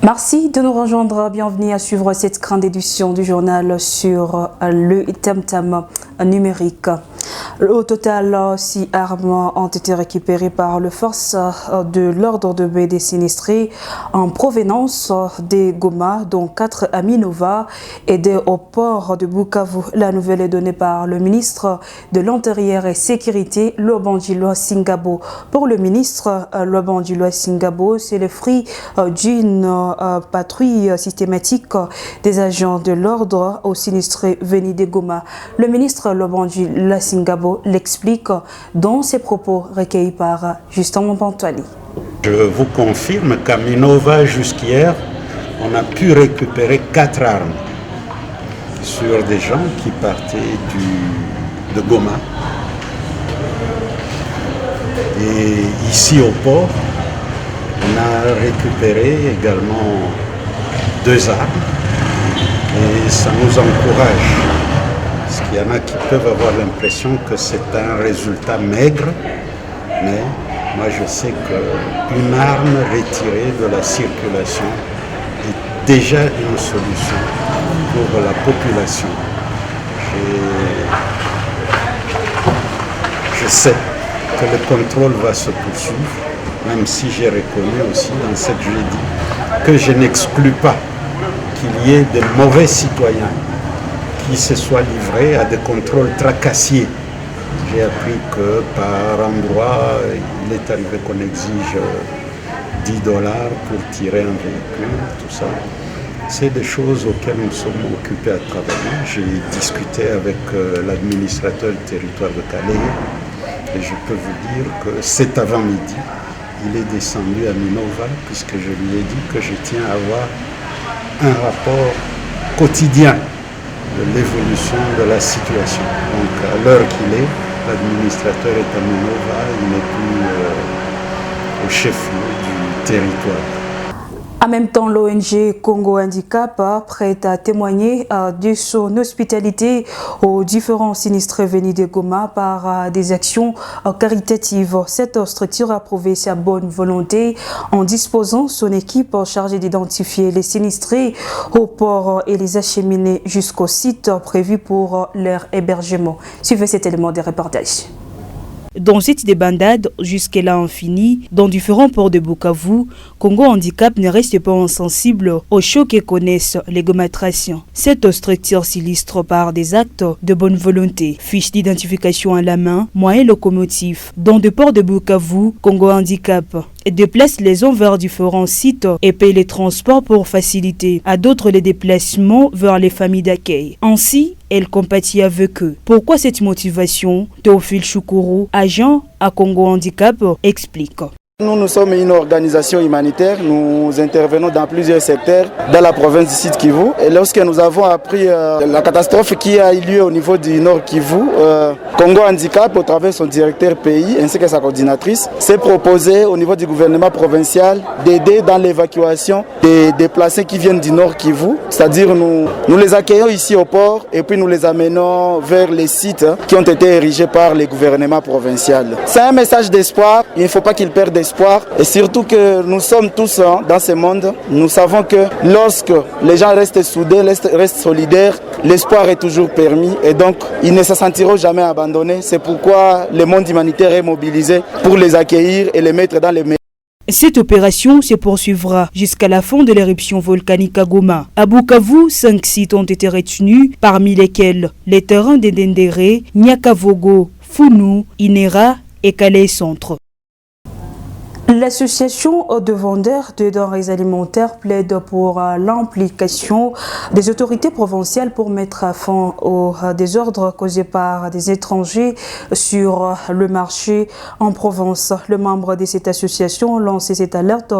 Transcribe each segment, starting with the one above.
Merci de nous rejoindre. Bienvenue à suivre cette grande édition du journal sur le tam-tam numérique. Au total, 6 armes ont été récupérées par les forces de l'ordre de baie des sinistrés en provenance des Goma, dont 4 à Minova et 2 au port de Bukavu. La nouvelle est donnée par le ministre de l'Intérieur et Sécurité, Lobangilo Singabo. Pour le ministre Lobangilo Singabo, c'est le fruit d'une patrouille systématique des agents de l'ordre aux sinistrés venus des Goma. Le ministre Lobangilo Singabo l'explique dans ses propos recueillis par Justin Pantoali. Je vous confirme qu'à Minova, jusqu'hier, on a pu récupérer 4 armes sur des gens qui partaient de Goma. Et ici au port, on a récupéré également 2 armes et ça nous encourage. Parce qu'il y en a qui peuvent avoir l'impression que c'est un résultat maigre, mais moi je sais qu'une arme retirée de la circulation est déjà une solution pour la population. Je sais que le contrôle va se poursuivre, même si j'ai reconnu aussi dans ce que j'ai dit que je n'exclus pas qu'il y ait de mauvais citoyens qui se soient livrés à des contrôles tracassiers. J'ai appris que par endroit, il est arrivé qu'on exige $10 pour tirer un véhicule, tout ça. C'est des choses auxquelles nous sommes occupés à travailler. J'ai discuté avec l'administrateur du territoire de Calais et je peux vous dire que cet avant-midi, il est descendu à Minova puisque je lui ai dit que je tiens à avoir un rapport quotidien de l'évolution de la situation. Donc à l'heure qu'il est, l'administrateur est à Minova, il n'est plus au chef-lieu du territoire. En même temps, l'ONG Congo Handicap prête à témoigner de son hospitalité aux différents sinistrés venus de Goma par des actions caritatives. Cette structure a prouvé sa bonne volonté en disposant son équipe chargée d'identifier les sinistrés au port et les acheminer jusqu'au site prévu pour leur hébergement. Suivez cet élément de reportage. Dans cette débandade jusqu'à-là infinie, dans différents ports de Bukavu, Congo Handicap ne reste pas insensible aux chocs que connaissent les gomatraciens. Cette structure s'illustre par des actes de bonne volonté, fiches d'identification à la main, moyens locomotifs. Dans des ports de Bukavu, Congo Handicap déplace les gens vers différents sites et paye les transports pour faciliter à d'autres les déplacements vers les familles d'accueil. Ainsi, elle compatit avec eux. Pourquoi cette motivation? Théophile Choukuru, agent à Congo Handicap, explique. Nous sommes une organisation humanitaire, nous intervenons dans plusieurs secteurs dans la province du Sud Kivu. Et lorsque nous avons appris la catastrophe qui a eu lieu au niveau du Nord Kivu, Congo Handicap, au travers de son directeur pays ainsi que sa coordinatrice, s'est proposé au niveau du gouvernement provincial d'aider dans l'évacuation des déplacés qui viennent du Nord Kivu. C'est-à-dire nous les accueillons ici au port et puis nous les amenons vers les sites qui ont été érigés par les gouvernements provinciaux. C'est un message d'espoir, il ne faut pas qu'ils perdent espoir. Et surtout que nous sommes tous dans ce monde, nous savons que lorsque les gens restent soudés, restent solidaires, l'espoir est toujours permis et donc ils ne se sentiront jamais abandonnés. C'est pourquoi le monde humanitaire est mobilisé pour les accueillir et les mettre dans les meilleurs. Cette opération se poursuivra jusqu'à la fin de l'éruption volcanique à Goma. À Bukavu, 5 sites ont été retenus, parmi lesquels les terrains de Dendéré, Nyakavogo, Funu, Inera et Calais Centre. L'association de vendeurs de denrées alimentaires plaide pour l'implication des autorités provinciales pour mettre fin aux désordres causés par des étrangers sur le marché en Provence. Le membre de cette association a lancé cette alerte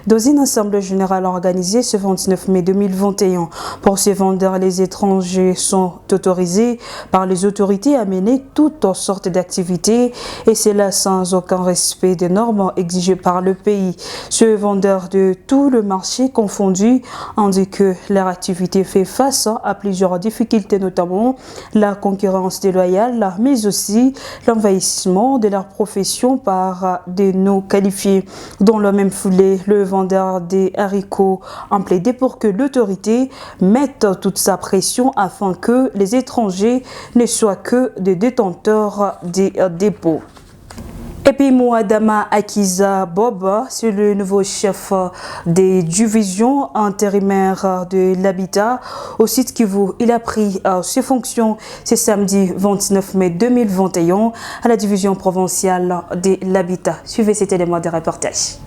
dans une assemblée générale organisée ce 29 mai 2021. Pour ces vendeurs, les étrangers sont autorisés par les autorités à mener toutes sortes d'activités et cela sans aucun respect des normes exigées par par le pays. Ce vendeur de tout le marché confondu indique que leur activité fait face à plusieurs difficultés, notamment la concurrence déloyale, mais aussi l'envahissement de leur profession par des non qualifiés. Dans la même foulée, le vendeur des haricots a plaidé pour que l'autorité mette toute sa pression afin que les étrangers ne soient que des détenteurs des dépôts. Et puis Mouadama Akiza Bob, c'est le nouveau chef des divisions intérimaires de l'habitat au site Kivu. Il a pris ses fonctions ce samedi 29 mai 2021 à la division provinciale de l'habitat. Suivez cet élément de reportage.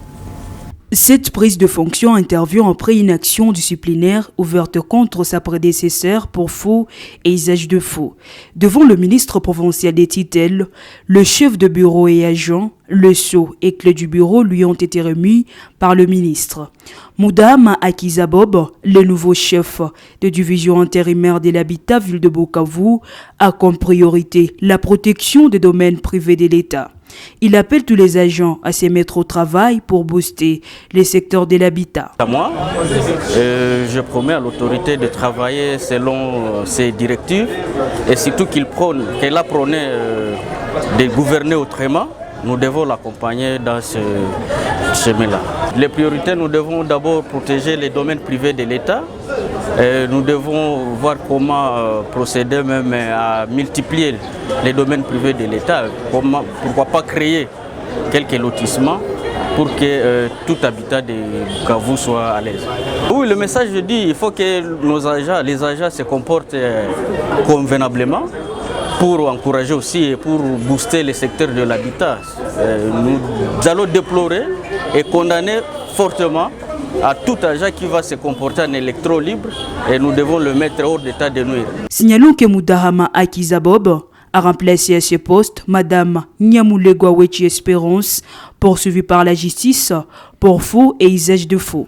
Cette prise de fonction intervient après une action disciplinaire ouverte contre sa prédécesseur pour faux et usage de faux. Devant le ministre provincial des Titels, le chef de bureau et agent, le sceau et clé du bureau lui ont été remis par le ministre. Moudama Akizabob, le nouveau chef de division intérimaire de l'habitat ville de Bukavu, a comme priorité la protection des domaines privés de l'État. Il appelle tous les agents à se mettre au travail pour booster les secteurs de l'habitat. Moi, je promets à l'autorité de travailler selon ses directives et surtout qu'elle a prôné de gouverner autrement. Nous devons l'accompagner dans ce chemin-là. Les priorités, nous devons d'abord protéger les domaines privés de l'État. Nous devons voir comment procéder même à multiplier les domaines privés de l'État. Pourquoi pas créer quelques lotissements pour que tout habitat de Bukavu soit à l'aise. Oui, le message dit il faut que les agents se comportent convenablement pour encourager aussi et pour booster les secteurs de l'habitat. Nous allons déplorer et condamner fortement à tout agent qui va se comporter en électron libre et nous devons le mettre hors d'état de nuire. Signalons que Moudahama Akizabob a remplacé à ce poste Madame Nyamulegwa Wechi Espérance, poursuivie par la justice pour faux et usage de faux.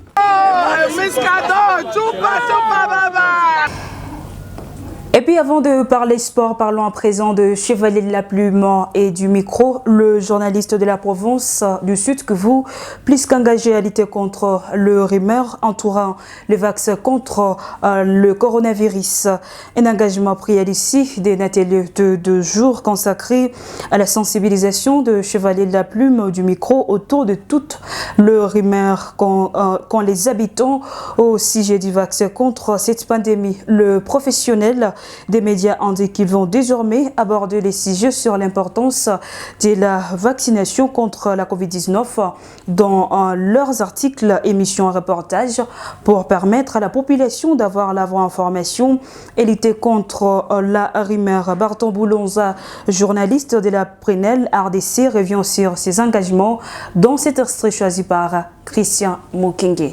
Et puis avant de parler sport, parlons à présent de Chevalier de la Plume et du micro. Le journaliste de la province du Sud Kivu, plus qu'engagé à lutter contre le rumeur entourant le vaccin contre le coronavirus. Un engagement pris à l'issue d'un atelier de 2 jours consacré à la sensibilisation de Chevalier de la Plume du micro autour de toute le rumeur qu'ont les habitants au sujet du vaccin contre cette pandémie. Le professionnel des médias indiquent qu'ils vont désormais aborder les sujets sur l'importance de la vaccination contre la COVID-19 dans leurs articles, émissions et reportages pour permettre à la population d'avoir la vraie information et lutter contre la rumeur. Barton Boulonza, journaliste de la Prunelle RDC, revient sur ses engagements dans cet extrait choisi par Christian Mukenge.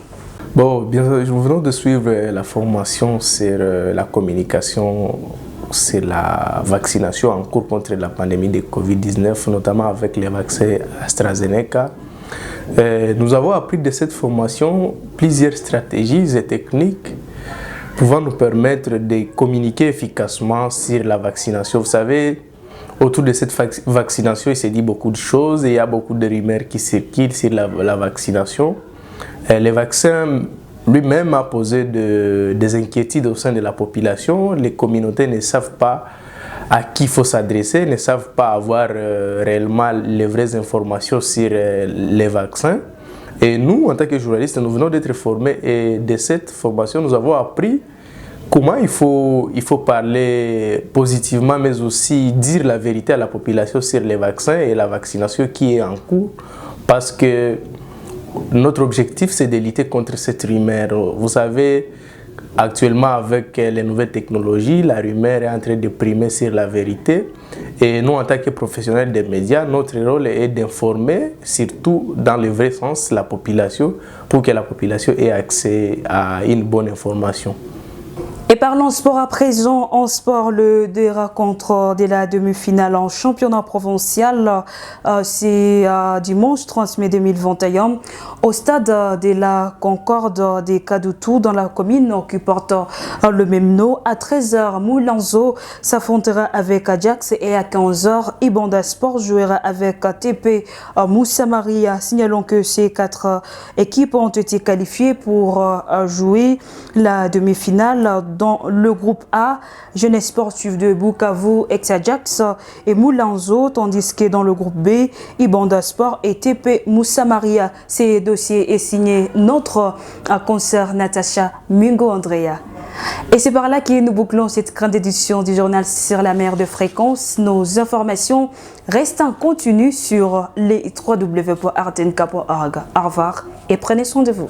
Bon, bien, nous venons de suivre la formation sur la communication, sur la vaccination en cours contre la pandémie de Covid-19, notamment avec les vaccins AstraZeneca. Nous avons appris de cette formation plusieurs stratégies et techniques pouvant nous permettre de communiquer efficacement sur la vaccination. Vous savez, autour de cette vaccination, il s'est dit beaucoup de choses et il y a beaucoup de rumeurs qui circulent sur la vaccination. Les vaccins lui-même a posé des inquiétudes au sein de la population. Les communautés ne savent pas à qui il faut s'adresser, ne savent pas avoir réellement les vraies informations sur les vaccins. Et nous, en tant que journalistes, nous venons d'être formés et de cette formation, nous avons appris comment il faut parler positivement, mais aussi dire la vérité à la population sur les vaccins et la vaccination qui est en cours. Parce que notre objectif, c'est de lutter contre cette rumeur. Vous savez, actuellement, avec les nouvelles technologies, la rumeur est en train de primer sur la vérité. Et nous, en tant que professionnels des médias, notre rôle est d'informer, surtout dans le vrai sens, la population, pour que la population ait accès à une bonne information. Et parlons sport à présent. En sport, le des rencontres de la demi-finale en championnat provincial, c'est dimanche 30 mai 2021 au stade de la Concorde des Kadoutou dans la commune qui porte le même nom. À 13h, Moulanzo s'affrontera avec Ajax et à 15h, Ibanda Sport jouera avec TP Moussa Maria. Signalons que ces 4 équipes ont été qualifiées pour jouer la demi-finale dans le groupe A, Jeunesse sportive de Bukavu, ex-Ajax et Moulanzo, tandis que dans le groupe B, Ibanda Sport et TP Moussa Maria. Ce dossier est signé notre concert Natacha Mingo Andrea. Et c'est par là que nous bouclons cette grande édition du journal sur la mer de fréquence. Nos informations restent en continu sur les www.rtnk.org. Au revoir et prenez soin de vous.